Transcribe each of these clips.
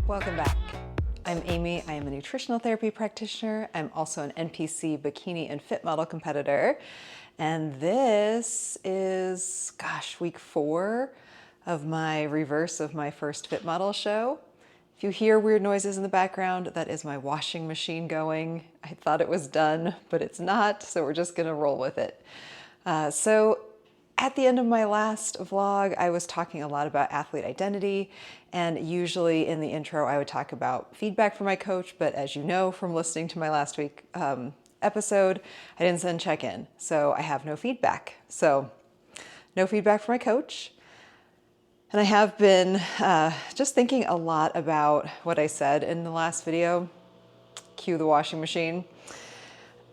Welcome back. I'm Amy. I am a nutritional therapy practitioner. I'm also an NPC bikini and fit model competitor. And this is, week 4 of my reverse of my first fit model show. If you hear weird noises in the background, that is my washing machine going. I thought it was done, but it's not, so we're just gonna roll with it. So at the end of my last vlog, I was talking a lot about athlete identity, and usually in the intro I would talk about feedback from my coach, but as you know from listening to my last week episode, I didn't send check-in, so I have no feedback. So no feedback from my coach. And I have been just thinking a lot about what I said in the last video, cue the washing machine,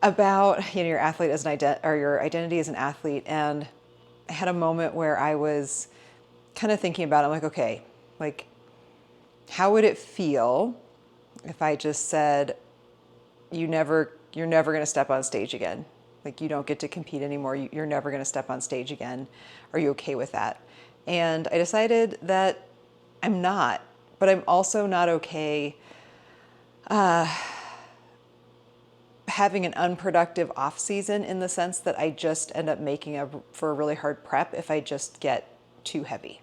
about your athlete as your identity as an athlete. And I had a moment where I was kind of thinking about it. I'm like, okay, like, how would it feel if I just said, you're never going to step on stage again? Like, you don't get to compete anymore. You're never going to step on stage again. Are you okay with that? And I decided that I'm not, but I'm also not okay having an unproductive off season, in the sense that I just end up making for a really hard prep if I just get too heavy.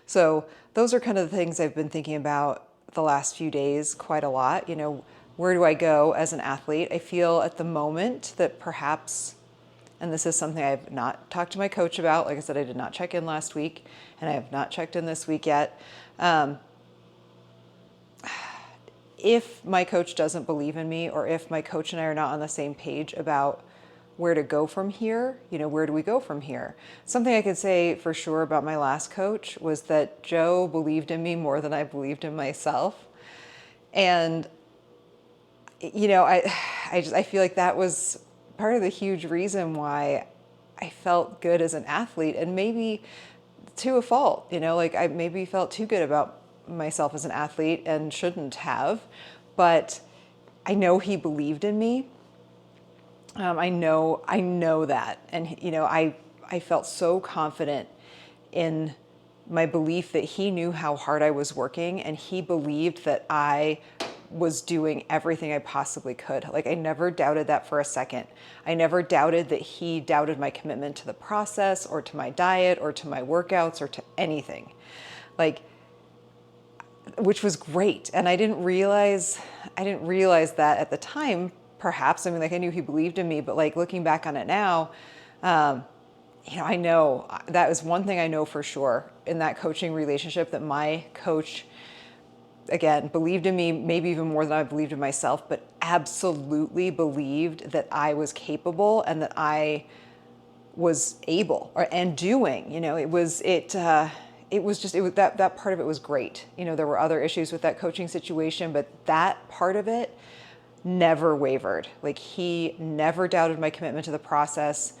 So those are kind of the things I've been thinking about the last few days quite a lot. You know, where do I go as an athlete? I feel at the moment that perhaps, and this is something I've not talked to my coach about. Like I said, I did not check in last week, and I have not checked in this week yet. If my coach doesn't believe in me, or if my coach and I are not on the same page about where to go from here, where do we go from here? Something I could say for sure about my last coach was that Joe believed in me more than I believed in myself. And, I feel like that was part of the huge reason why I felt good as an athlete, and maybe to a fault, like I maybe felt too good about myself as an athlete and shouldn't have, but I know he believed in me. I know that. And, I felt so confident in my belief that he knew how hard I was working, and he believed that I was doing everything I possibly could. Like, I never doubted that for a second. I never doubted that he doubted my commitment to the process, or to my diet, or to my workouts, or to anything. Like, which was great. And I didn't realize that at the time, perhaps. I mean, like, I knew he believed in me, but like, looking back on it now, I know that was one thing I know for sure in that coaching relationship, that my coach, again, believed in me maybe even more than I believed in myself, but absolutely believed that I was capable and that I was able and doing. That part of it was great. There were other issues with that coaching situation, but that part of it never wavered. Like, he never doubted my commitment to the process.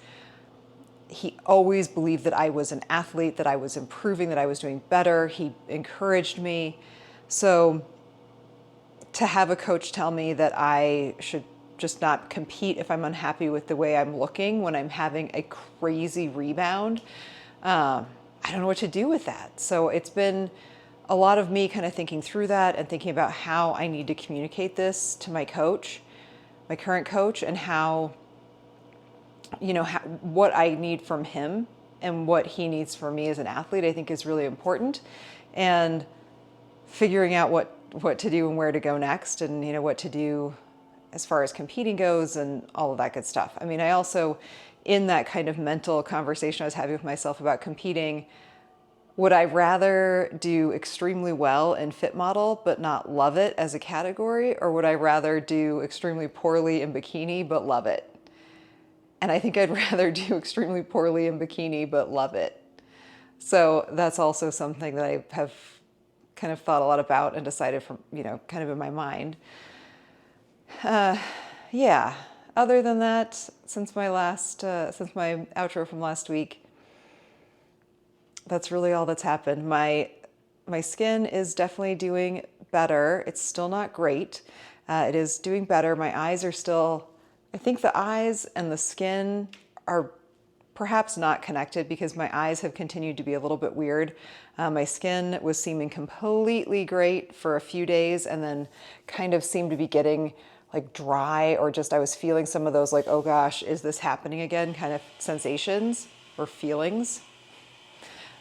He always believed that I was an athlete, that I was improving, that I was doing better. He encouraged me. So to have a coach tell me that I should just not compete if I'm unhappy with the way I'm looking when I'm having a crazy rebound, I don't know what to do with that. So it's been a lot of me kind of thinking through that and thinking about how I need to communicate this to my coach, my current coach, and how, what I need from him and what he needs from me as an athlete, I think is really important. And figuring out what to do and where to go next, and, what to do as far as competing goes and all of that good stuff. I mean, I also, in that kind of mental conversation I was having with myself about competing, would I rather do extremely well in fit model but not love it as a category, or would I rather do extremely poorly in bikini but love it? And I think I'd rather do extremely poorly in bikini but love it. So that's also something that I have kind of thought a lot about and decided from, kind of in my mind. Yeah. Other than that, since my outro from last week, that's really all that's happened. My skin is definitely doing better. It's still not great. It is doing better. My eyes are still, I think the eyes and the skin are perhaps not connected because my eyes have continued to be a little bit weird. My skin was seeming completely great for a few days and then kind of seemed to be getting like dry, or just I was feeling some of those like, oh gosh, is this happening again kind of sensations or feelings.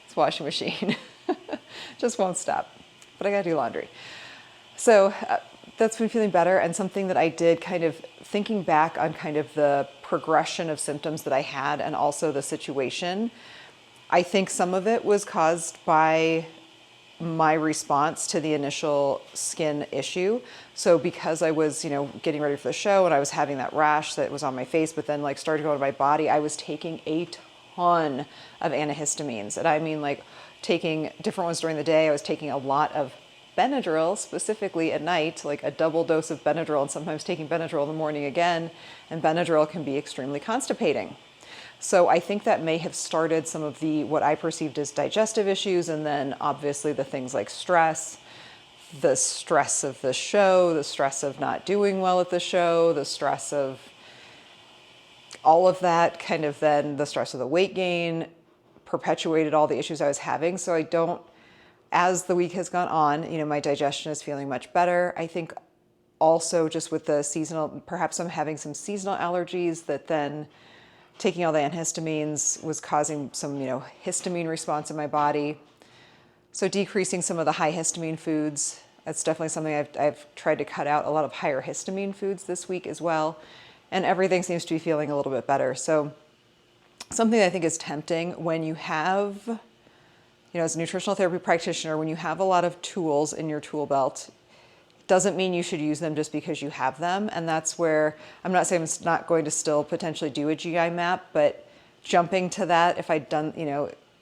It's washing machine. Just won't stop. But I gotta do laundry. So that's been feeling better, and something that I did kind of thinking back on kind of the progression of symptoms that I had and also the situation. I think some of it was caused by my response to the initial skin issue. So because I was, getting ready for the show and I was having that rash that was on my face, but then like started going to my body, I was taking a ton of antihistamines. And I mean like taking different ones during the day. I was taking a lot of Benadryl, specifically at night, like a double dose of Benadryl, and sometimes taking Benadryl in the morning again. And Benadryl can be extremely constipating. So I think that may have started some of what I perceived as digestive issues, and then obviously the things like stress, the stress of the show, the stress of not doing well at the show, the stress of all of that, kind of then the stress of the weight gain perpetuated all the issues I was having. So as the week has gone on, my digestion is feeling much better. I think also just with the seasonal, perhaps I'm having some seasonal allergies that then taking all the antihistamines was causing some, histamine response in my body. So decreasing some of the high histamine foods. That's definitely something I've tried to cut out a lot of higher histamine foods this week as well. And everything seems to be feeling a little bit better. So something I think is tempting when you have, as a nutritional therapy practitioner, when you have a lot of tools in your tool belt, doesn't mean you should use them just because you have them. And that's where I'm not saying I'm not going to still potentially do a GI map, but jumping to that, if I'd done,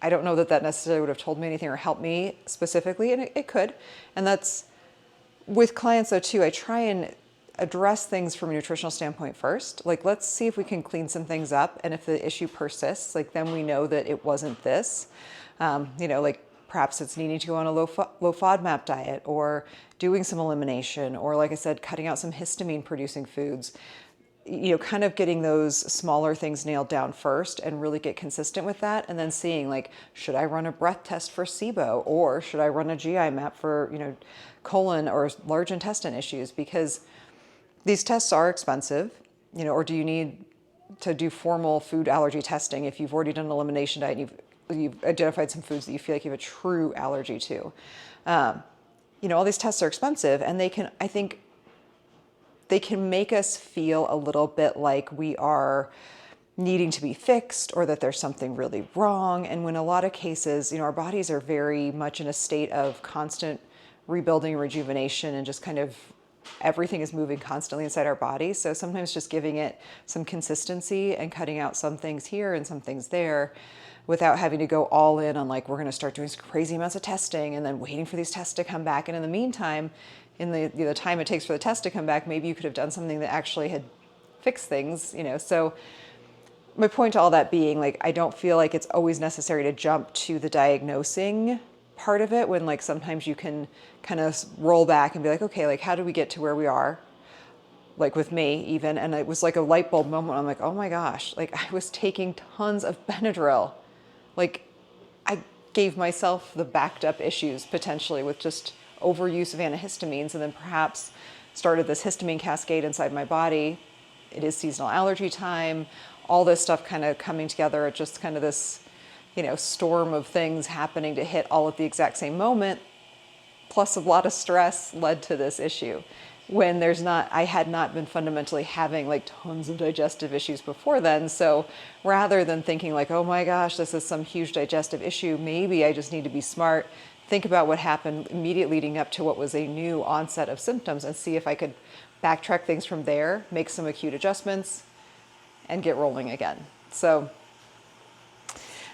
I don't know that necessarily would have told me anything or helped me specifically, and it could. And that's with clients though too, I try and address things from a nutritional standpoint first. Like, let's see if we can clean some things up. And if the issue persists, like then we know that it wasn't this, like perhaps it's needing to go on a low FODMAP diet, or doing some elimination, or like I said, cutting out some histamine producing foods, kind of getting those smaller things nailed down first and really get consistent with that. And then seeing like, should I run a breath test for SIBO, or should I run a GI map for, colon or large intestine issues? Because these tests are expensive, or do you need to do formal food allergy testing if you've already done an elimination diet and you've identified some foods that you feel like you have a true allergy to? All these tests are expensive, and I think they can make us feel a little bit like we are needing to be fixed, or that there's something really wrong. And when a lot of cases, our bodies are very much in a state of constant rebuilding and rejuvenation, and just kind of everything is moving constantly inside our body. So sometimes just giving it some consistency and cutting out some things here and some things there, without having to go all in on like, we're going to start doing crazy amounts of testing and then waiting for these tests to come back. And in the meantime, in the time it takes for the test to come back, maybe you could have done something that actually had fixed things, So my point to all that being, like, I don't feel like it's always necessary to jump to the diagnosing part of it, when like sometimes you can kind of roll back and be like, okay, like how do we get to where we are? Like with me even, and it was like a light bulb moment. I'm like, oh my gosh, like I was taking tons of Benadryl. Like I gave myself the backed up issues potentially with just overuse of antihistamines, and then perhaps started this histamine cascade inside my body. It is seasonal allergy time, all this stuff kind of coming together at just kind of this, storm of things happening to hit all at the exact same moment, plus a lot of stress led to this issue. When I had not been fundamentally having like tons of digestive issues before then. So rather than thinking like, oh my gosh, this is some huge digestive issue, maybe I just need to be smart, think about what happened immediately leading up to what was a new onset of symptoms, and see if I could backtrack things from there, make some acute adjustments, and get rolling again. So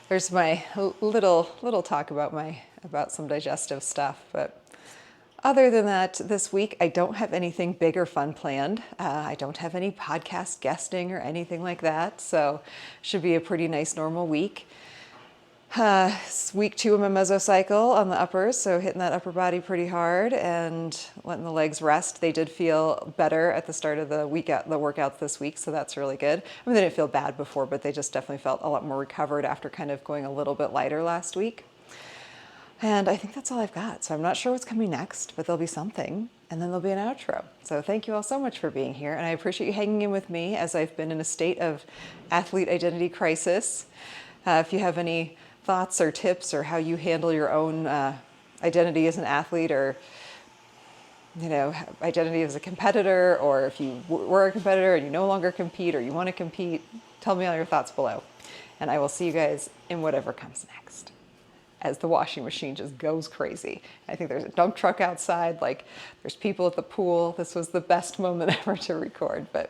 there's my little talk about some digestive stuff. But other than that, this week I don't have anything big or fun planned. I don't have any podcast guesting or anything like that, so should be a pretty nice normal week. It's week 2 of my mesocycle on the uppers, so hitting that upper body pretty hard and letting the legs rest. They did feel better at the start of the workouts this week, so that's really good. I mean, they didn't feel bad before, but they just definitely felt a lot more recovered after kind of going a little bit lighter last week. And I think that's all I've got. So I'm not sure what's coming next, but there'll be something, and then there'll be an outro. So thank you all so much for being here, and I appreciate you hanging in with me as I've been in a state of athlete identity crisis. If you have any thoughts or tips or how you handle your own identity as an athlete, or identity as a competitor, or if you were a competitor and you no longer compete or you want to compete, tell me all your thoughts below. And I will see you guys in whatever comes next, as the washing machine just goes crazy. I think there's a dump truck outside, like there's people at the pool. This was the best moment ever to record, but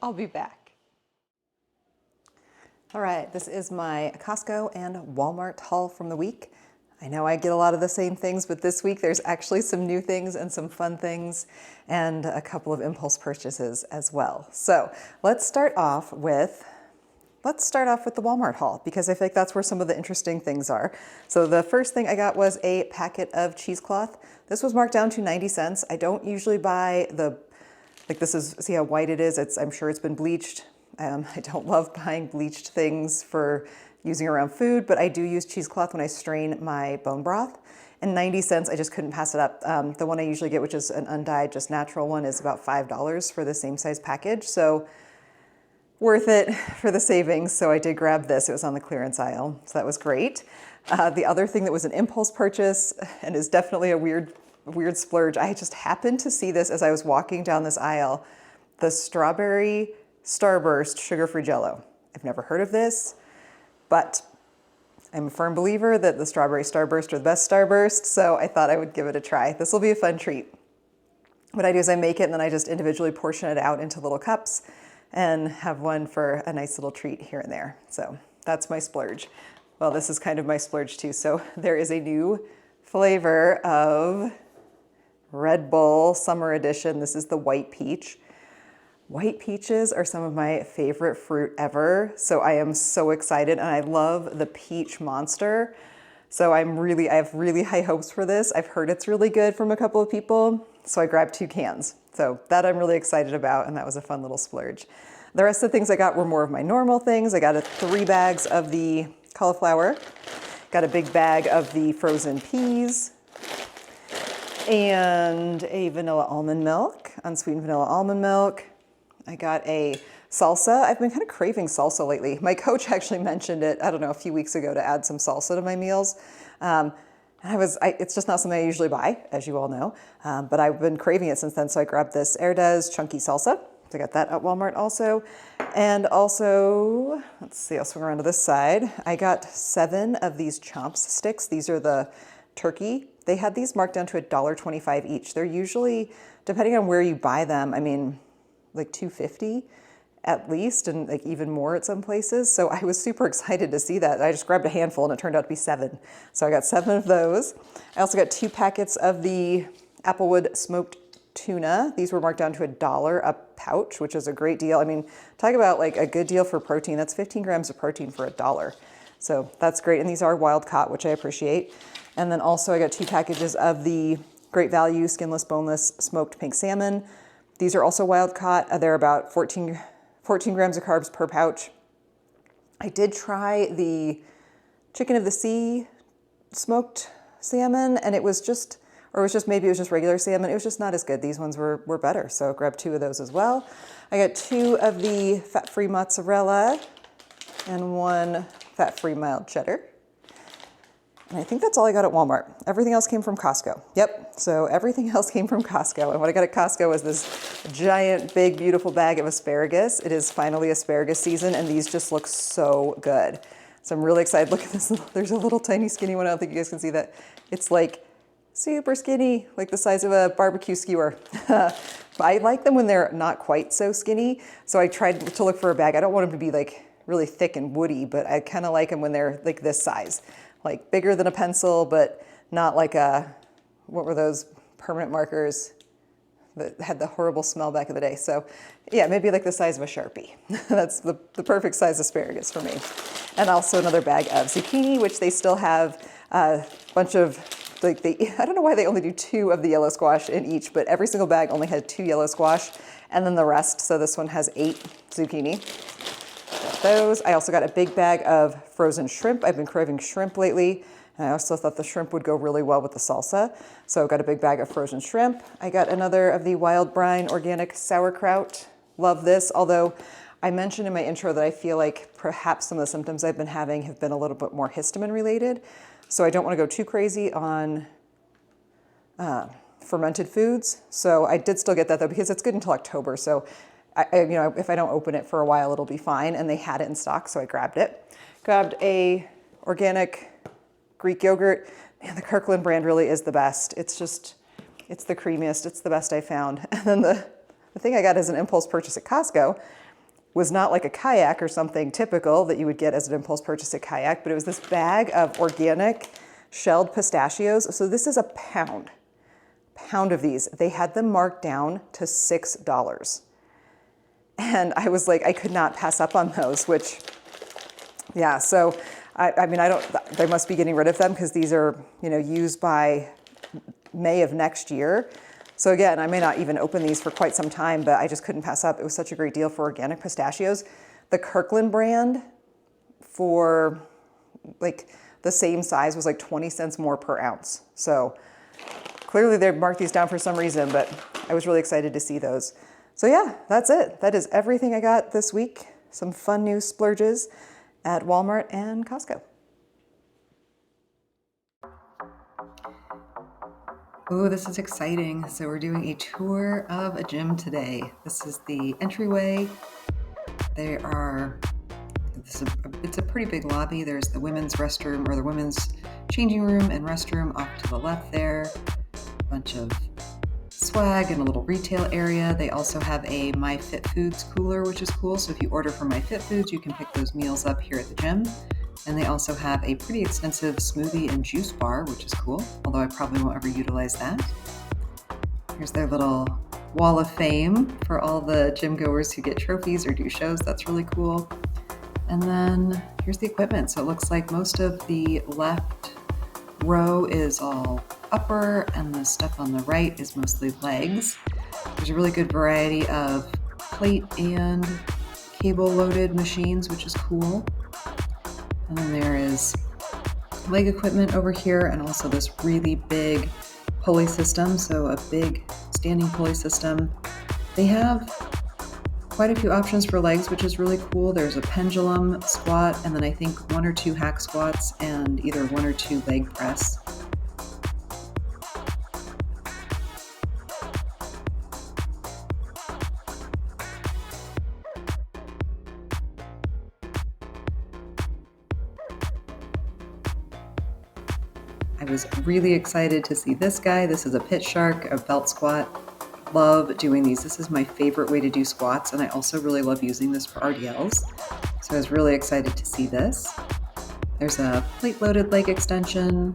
I'll be back. All right, this is my Costco and Walmart haul from the week. I know I get a lot of the same things, but this week there's actually some new things and some fun things and a couple of impulse purchases as well. So let's start off with the Walmart haul, because I feel like that's where some of the interesting things are. So the first thing I got was a packet of cheesecloth. This was marked down to 90 cents. I don't usually buy see how white it is? I'm sure it's been bleached. I don't love buying bleached things for using around food, but I do use cheesecloth when I strain my bone broth. And 90 cents, I just couldn't pass it up. The one I usually get, which is an undyed, just natural one, is about $5 for the same size package. So worth it for the savings. So I did grab this. It was on the clearance aisle, so that was great. The other thing that was an impulse purchase and is definitely a weird splurge, I just happened to see this as I was walking down this aisle, the strawberry Starburst sugar-free Jell-O. I've never heard of this, but I'm a firm believer that the strawberry Starburst are the best Starburst, so I thought I would give it a try. This will be a fun treat. What I do is I make it and then I just individually portion it out into little cups and have one for a nice little treat here and there. So that's my splurge. Well, this is kind of my splurge too. So there is a new flavor of Red Bull Summer Edition. This is the white peach. White peaches are some of my favorite fruit ever, so I am so excited, and I love the peach monster. So I have really high hopes for this. I've heard it's really good from a couple of people, so I grabbed 2 cans. So that I'm really excited about, and that was a fun little splurge. The rest of the things I got were more of my normal things. I got 3 bags of the cauliflower, got a big bag of the frozen peas, and a vanilla almond milk, unsweetened vanilla almond milk. I got a salsa. I've been kind of craving salsa lately. My coach actually mentioned it, I don't know, a few weeks ago to add some salsa to my meals. It's just not something I usually buy, as you all know, but I've been craving it since then. So I grabbed this Herdez chunky salsa. I got that at Walmart also. And also, let's see, I'll swing around to this side. I got 7 of these chomps sticks. These are the turkey. They had these marked down to $1.25 each. They're usually, depending on where you buy them, I mean, like $2.50 at least, and like even more at some places. So I was super excited to see that. I just grabbed a handful and it turned out to be 7. So I got 7 of those. I also got 2 packets of the Applewood smoked tuna. These were marked down to $1 a pouch, which is a great deal. I mean, talk about like a good deal for protein. That's 15 grams of protein for $1. So that's great. And these are wild caught, which I appreciate. And then also I got 2 packages of the Great Value skinless, boneless smoked pink salmon. These are also wild caught. They're about 14 grams of carbs per pouch. I did try the chicken of the sea smoked salmon, and maybe it was just regular salmon. It was just not as good. These ones were better, so I grabbed 2 of those as well. I got 2 of the fat-free mozzarella and 1 fat-free mild cheddar. And I think that's all I got at Walmart. Everything else came from Costco. Yep, so everything else came from Costco. And what I got at Costco was this giant, big, beautiful bag of asparagus. It is finally asparagus season, and these just look so good. So I'm really excited. Look at this. There's a little tiny skinny one. I don't think you guys can see that. It's like super skinny, like the size of a barbecue skewer. I like them when they're not quite so skinny. So I tried to look for a bag. I don't want them to be like really thick and woody, but I kind of like them when they're like this size. Like bigger than a pencil, but not like what were those permanent markers? that had the horrible smell back in the day. So yeah, maybe like the size of a Sharpie. That's the perfect size asparagus for me. And also another bag of zucchini, which they still have a bunch of, like I don't know why they only do 2 of the yellow squash in each, but every single bag only had 2 yellow squash and then the rest. So this one has 8 zucchini. Got those. I also got a big bag of frozen shrimp. I've been craving shrimp lately. And I also thought the shrimp would go really well with the salsa. So I got a big bag of frozen shrimp. I got another of the Wild Brine organic sauerkraut. Love this, although I mentioned in my intro that I feel like perhaps some of the symptoms I've been having have been a little bit more histamine related. So I don't want to go too crazy on fermented foods. So I did still get that though, because it's good until October. So if I don't open it for a while, it'll be fine. And they had it in stock, so I grabbed it. Grabbed a organic Greek yogurt. Man, the Kirkland brand really is the best. It's the creamiest. It's the best I found. And then the thing I got as an impulse purchase at Costco was not like a kayak or something typical that you would get as an impulse purchase at kayak, but it was this bag of organic shelled pistachios. So this is a pound of these. They had them marked down to $6. And I was like, I could not pass up on those, which, yeah, so I mean, they must be getting rid of them because these are, used by May of next year. So again, I may not even open these for quite some time, but I just couldn't pass up. It was such a great deal for organic pistachios. The Kirkland brand for like the same size was like 20 cents more per ounce. So clearly they marked these down for some reason, but I was really excited to see those. So yeah, that's it. That is everything I got this week. Some fun new splurges at Walmart and Costco. Oh, this is exciting. So we're doing a tour of a gym today. This is the entryway. It's a pretty big lobby. There's the women's restroom or the women's changing room and restroom off to the left there. A bunch of swag and a little retail area. They also have a MyFitFoods cooler, which is cool. So if you order from MyFitFoods, you can pick those meals up here at the gym. And they also have a pretty extensive smoothie and juice bar, which is cool, although I probably won't ever utilize that. Here's their little wall of fame for all the gym goers who get trophies or do shows. That's really cool. And then here's the equipment. So it looks like most of the left row is all upper and the stuff on the right is mostly legs. There's a really good variety of plate and cable loaded machines, which is cool. And then there is leg equipment over here and also this really big pulley system. So a big standing pulley system. They have quite a few options for legs, which is really cool. There's a pendulum squat and then I think 1 or 2 hack squats and either 1 or 2 leg press. I was really excited to see this guy. This is a pit shark, a belt squat. Love doing these. This is my favorite way to do squats, and I also really love using this for RDLs. So I was really excited to see this. There's a plate-loaded leg extension,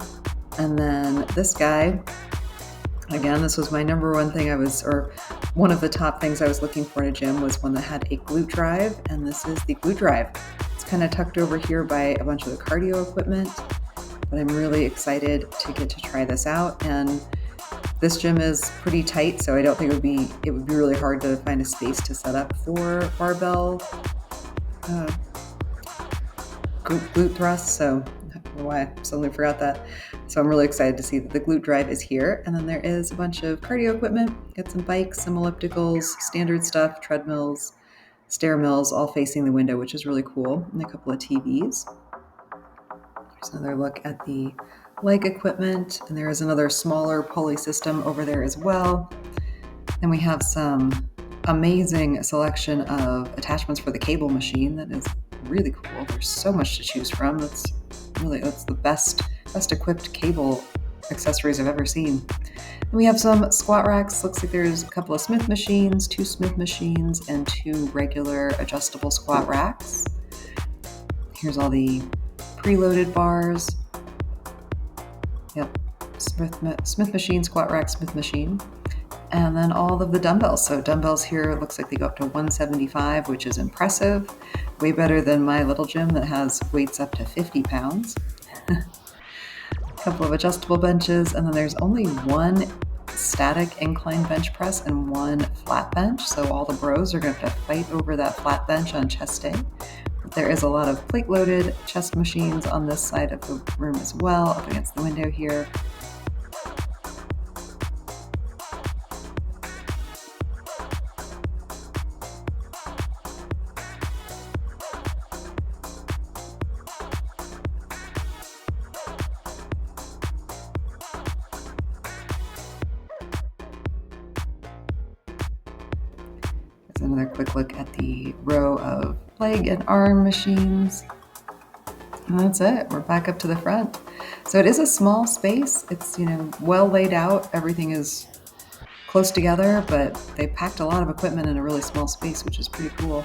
and then this guy. Again, this was my number one thing one of the top things I was looking for in a gym was one that had a glute drive, and this is the glute drive. It's kind of tucked over here by a bunch of the cardio equipment. But I'm really excited to get to try this out. And this gym is pretty tight, so I don't think it would be really hard to find a space to set up for barbell glute thrusts. So I don't know why I suddenly forgot that. So I'm really excited to see that the glute drive is here. And then there is a bunch of cardio equipment. Got some bikes, some ellipticals, standard stuff, treadmills, stair mills, all facing the window, which is really cool. And a couple of TVs. Here's another look at the leg equipment, and there is another smaller pulley system over there as well. Then we have some amazing selection of attachments for the cable machine that is really cool. There's so much to choose from. That's the best equipped cable accessories I've ever seen. And we have some squat racks. Looks like there's a couple of Smith machines, 2 Smith machines, and 2 regular adjustable squat racks. Here's all the preloaded bars. Yep, Smith machine, squat rack, Smith machine. And then all of the dumbbells. So dumbbells here, it looks like they go up to 175, which is impressive. Way better than my little gym that has weights up to 50 pounds. A couple of adjustable benches, and then there's only one static incline bench press and one flat bench. So all the bros are going to have to fight over that flat bench on chest day. There is a lot of plate-loaded chest machines on this side of the room as well, up against the window here. There's another quick look at the row of leg and arm machines. And that's it. We're back up to the front. So it is a small space. It's, well laid out. Everything is close together, but they packed a lot of equipment in a really small space, which is pretty cool.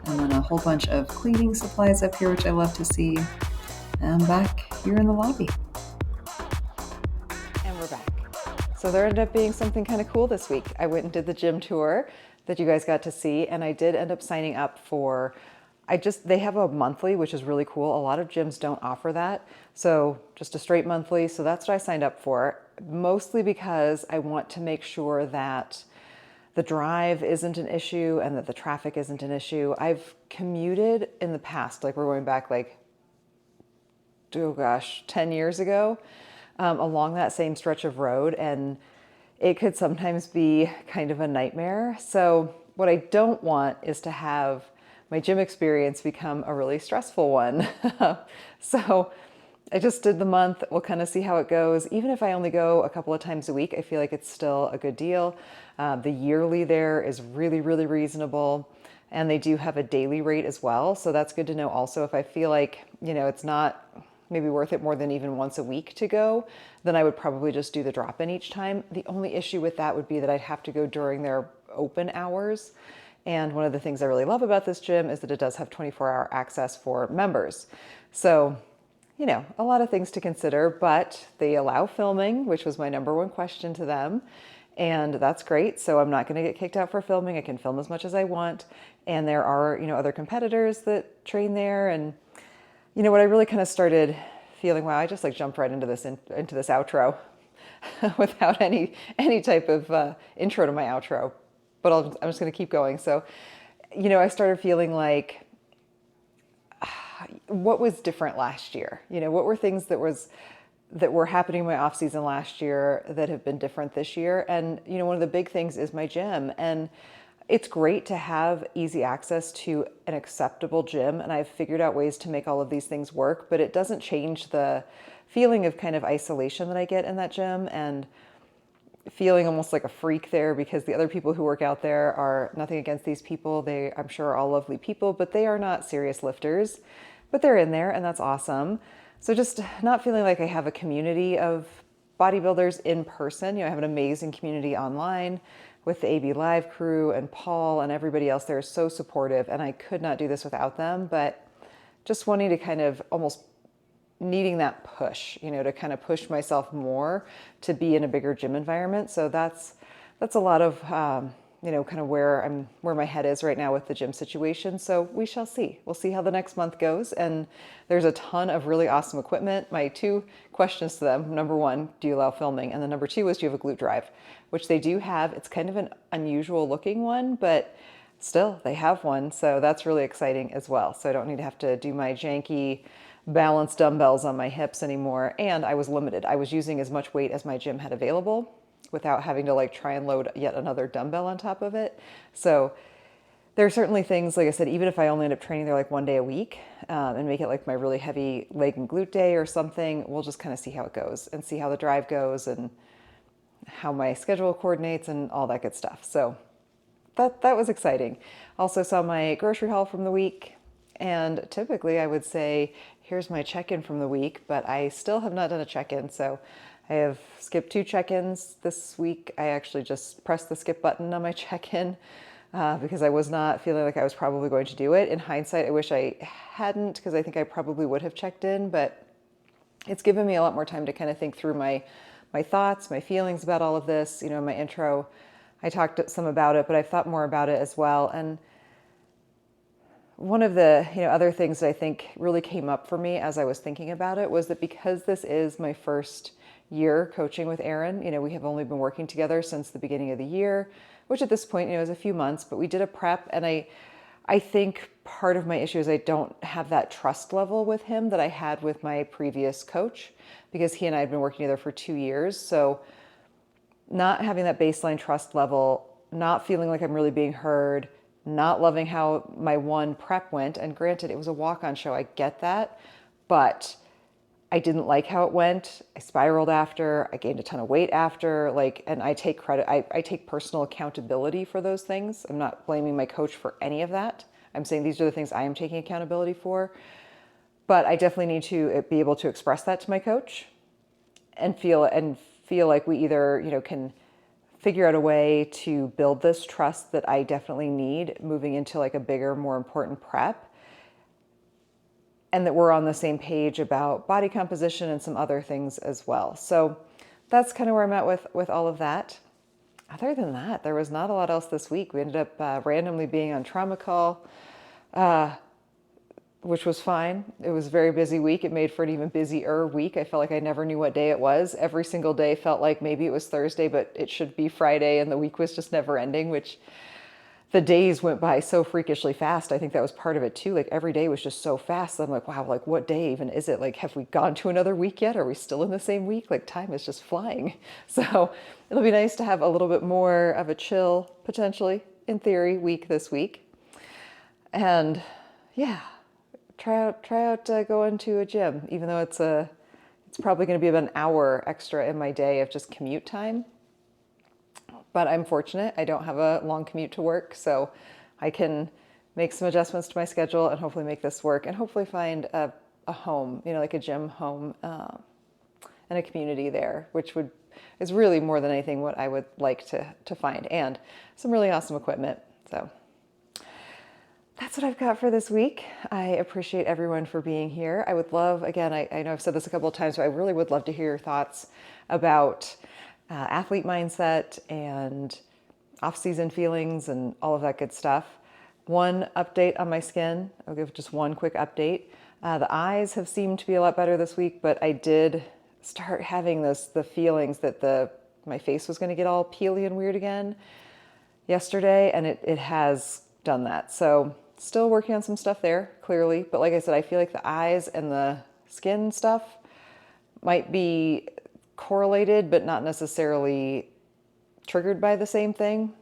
And then a whole bunch of cleaning supplies up here, which I love to see. And back here in the lobby. And we're back. So there ended up being something kind of cool this week. I went and did the gym tour that you guys got to see, and I did end up signing up for, they have a monthly, which is really cool. A lot of gyms don't offer that. So just a straight monthly. So that's what I signed up for, mostly because I want to make sure that the drive isn't an issue and that the traffic isn't an issue. I've commuted in the past, like we're going back 10 years ago, along that same stretch of road, and it could sometimes be kind of a nightmare. So what I don't want is to have my gym experience become a really stressful one. So I just did the month. We'll kind of see how it goes. Even if I only go a couple of times a week, I feel like it's still a good deal. The yearly there is really, really reasonable. And they do have a daily rate as well. So that's good to know also. If I feel like, it's not maybe worth it more than even once a week to go, then I would probably just do the drop-in each time. The only issue with that would be that I'd have to go during their open hours. And one of the things I really love about this gym is that it does have 24-hour access for members. So, a lot of things to consider, but they allow filming, which was my number one question to them. And that's great. So I'm not going to get kicked out for filming. I can film as much as I want. And there are, other competitors that train there. And what I really kind of started feeling, wow, I just jumped right into this outro without any type of intro to my outro, but I'm just going to keep going. So, I started feeling like, what was different last year? What were things that were happening in my off season last year that have been different this year? And, one of the big things is my gym, and it's great to have easy access to an acceptable gym, and I've figured out ways to make all of these things work, but it doesn't change the feeling of kind of isolation that I get in that gym and feeling almost like a freak there, because the other people who work out there are nothing against these people. They, I'm sure, are all lovely people, but they are not serious lifters, but they're in there, and that's awesome. So just not feeling like I have a community of bodybuilders in person. I have an amazing community online with the AB Live crew and Paul and everybody else there is so supportive, and I could not do this without them, but just wanting to kind of almost needing that push, to kind of push myself more to be in a bigger gym environment. So that's a lot of, kind of where my head is right now with the gym situation. So we shall see. We'll see how the next month goes. And there's a ton of really awesome equipment. My two questions to them, number one, do you allow filming? And then number two is, do you have a glute drive? Which they do have. It's kind of an unusual looking one, but still they have one. So that's really exciting as well. So I don't need to have to do my janky balance dumbbells on my hips anymore. And I was limited. I was using as much weight as my gym had available without having to try and load yet another dumbbell on top of it. So there are certainly things, like I said, even if I only end up training there one day a week and make it my really heavy leg and glute day or something, we'll just kind of see how it goes and see how the drive goes and how my schedule coordinates and all that good stuff. So that was exciting. Also saw my grocery haul from the week, and typically I would say, here's my check-in from the week, but I still have not done a check-in. So I have skipped 2 check-ins this week. I actually just pressed the skip button on my check-in because I was not feeling like I was probably going to do it. In hindsight, I wish I hadn't, because I think I probably would have checked in, but it's given me a lot more time to kind of think through my thoughts, my feelings about all of this. In my intro, I talked some about it, but I've thought more about it as well. And one of the other things that I think really came up for me as I was thinking about it was that because this is my first year coaching with Aaron, we have only been working together since the beginning of the year, which at this point, is a few months, but we did a prep. And I think part of my issue is I don't have that trust level with him that I had with my previous coach, because he and I had been working together for 2 years. So not having that baseline trust level, not feeling like I'm really being heard, not loving how my one prep went. And granted, it was a walk-on show. I get that, but I didn't like how it went. I spiraled after, I gained a ton of weight after, and I take credit. I take personal accountability for those things. I'm not blaming my coach for any of that. I'm saying these are the things I am taking accountability for, but I definitely need to be able to express that to my coach and feel like we either, can figure out a way to build this trust that I definitely need moving into like a bigger, more important prep, and that we're on the same page about body composition and some other things as well. So that's kind of where I'm at with all of that. Other than that, there was not a lot else this week. We ended up randomly being on trauma call, which was fine. It was a very busy week. It made for an even busier week. I felt like I never knew what day it was. Every single day felt like maybe it was Thursday, but it should be Friday, and the week was just never ending, which the days went by so freakishly fast. I think that was part of it too. Like every day was just so fast. I'm like, wow, like what day even is it? Like, have we gone to another week yet? Are we still in the same week? Like time is just flying. So it'll be nice to have a little bit more of a chill, potentially, in theory, week this week. And yeah, try out going to a gym, even though it's probably going to be about an hour extra in my day of just commute time. But I'm fortunate. I don't have a long commute to work, so I can make some adjustments to my schedule and hopefully make this work, and hopefully find a home, like a gym home, and a community there, which is really more than anything what I would like to find, and some really awesome equipment. So that's what I've got for this week. I appreciate everyone for being here. I would love, again, I know I've said this a couple of times, but I really would love to hear your thoughts about athlete mindset and off-season feelings and all of that good stuff. One update on my skin. I'll give just one quick update. The eyes have seemed to be a lot better this week, but I did start having the feelings that my face was going to get all peely and weird again yesterday, and it has done that. So still working on some stuff there, clearly. But like I said, I feel like the eyes and the skin stuff might be correlated, but not necessarily triggered by the same thing,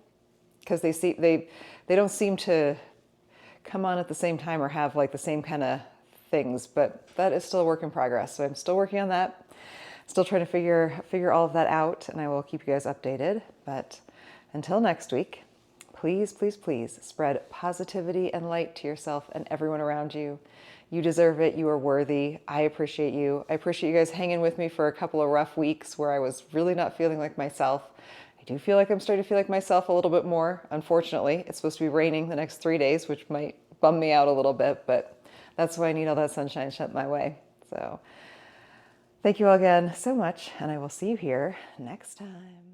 because they don't seem to come on at the same time or have like the same kind of things. But that is still a work in progress. So I'm still working on that. Still trying to figure all of that out, and I will keep you guys updated. But until next week, please, please, please spread positivity and light to yourself and everyone around you. You deserve it. You are worthy. I appreciate you. I appreciate you guys hanging with me for a couple of rough weeks where I was really not feeling like myself. I do feel like I'm starting to feel like myself a little bit more. Unfortunately, it's supposed to be raining the next 3 days, which might bum me out a little bit, but that's why I need all that sunshine sent my way. So thank you all again so much, and I will see you here next time.